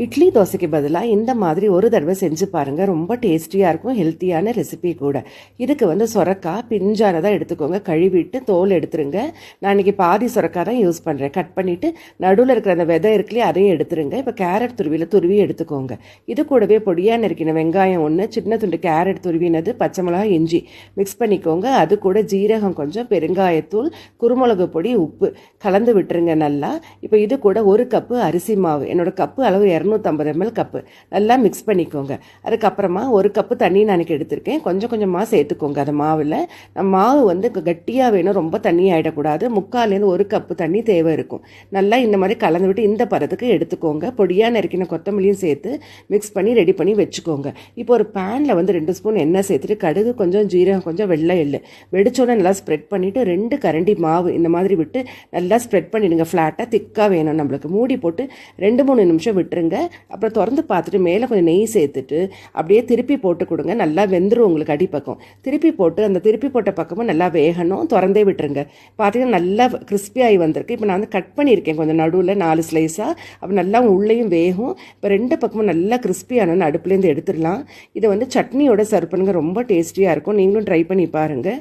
இட்லி தோசைக்கு பதிலாக இந்த மாதிரி ஒரு தடவை செஞ்சு பாருங்கள். ரொம்ப டேஸ்டியாக இருக்கும், ஹெல்த்தியான ரெசிபி கூட. இதுக்கு சொரக்காய் பிஞ்சானதாக எடுத்துக்கோங்க, கழுவிட்டு தோல் எடுத்துருங்க. நான் இன்றைக்கி பாதி சொரக்காய் தான் யூஸ் பண்ணுறேன். கட் பண்ணிவிட்டு நடுவில் இருக்கிற அந்த விதை இருக்குல்லையே அதையும் எடுத்துருங்க. இப்போ கேரட் துருவி எடுத்துக்கோங்க. இது கூடவே பொடியாக நறுக்கின வெங்காயம் ஒன்று, சின்ன துண்டு கேரட் துருவினது, பச்சை மிளகாய், இஞ்சி மிக்ஸ் பண்ணிக்கோங்க. அது கூட ஜீரகம் கொஞ்சம், பெருங்காயத்தூள், குருமிளகு பொடி, உப்பு கலந்து விட்டுருங்க நல்லா. இப்போ இது கூட ஒரு கப்பு அரிசி மாவு, என்னோட கப்பு அளவு 250 ml கப்பு, நல்லா மிக்ஸ் பண்ணிக்கோங்க. அதுக்கப்புறமா ஒரு கப்பு தண்ணி நான் எடுத்திருக்கேன். கொஞ்சம் கொஞ்சமாக சேர்த்துக்கோங்க. அந்த மாவில் மாவு கட்டியாக வேணும், ரொம்ப தண்ணி ஆகிடக்கூடாது. 3/4 1 கப்பு தண்ணி தேவை இருக்கும். நல்லா இந்த மாதிரி கலந்து விட்டு இந்த பதத்துக்கு எடுத்துக்கோங்க. பொடியாக நறுக்கின கொத்தமல்லியும் சேர்த்து மிக்ஸ் பண்ணி ரெடி பண்ணி வச்சுக்கோங்க. இப்போ ஒரு பேனில் 2 ஸ்பூன் எண்ணெய் சேர்த்துட்டு கடுகு கொஞ்சம், ஜீரகம் கொஞ்சம், வெள்ளை எள்ளு வெடிச்சோன்னே நல்லா ஸ்ப்ரெட் பண்ணிவிட்டு 2 கரண்டி மாவு இந்த மாதிரி விட்டு நல்லா ஸ்ப்ரெட் பண்ணிடுங்க. ஃப்ளாட்டாக திக்காக வேணும் நம்மளுக்கு. மூடி போட்டு 2-3 நிமிஷம் விட்டுருங்க. அப்புறம் திறந்து பார்த்துட்டு மேலே கொஞ்சம் நெய் சேர்த்துட்டு அப்படியே திருப்பி போட்டு கொடுங்க. நல்லா வெந்துடும் உங்களுக்கு அடிப்பக்கம். திருப்பி போட்டு அந்த திருப்பி போட்ட பக்கமும் நல்லா வேகணும். திறந்தே விட்டுருங்க. பார்த்தீங்கன்னா நல்லா கிறிஸ்பியாகி வந்திருக்கு. இப்போ நான் கட் பண்ணியிருக்கேன் கொஞ்சம் நடுவில் 4 ஸ்லைஸாக. அப்போ நல்லா உள்ளேயும் வேகும். இப்போ 2 பக்கமும் நல்லா கிறிஸ்பியானு அடுப்புலேருந்து எடுத்துடலாம். இதை சட்னியோட சர்வ் பண்ணுங்க. ரொம்ப டேஸ்டியாக இருக்கும். நீங்களும் ட்ரை பண்ணி பாருங்கள்.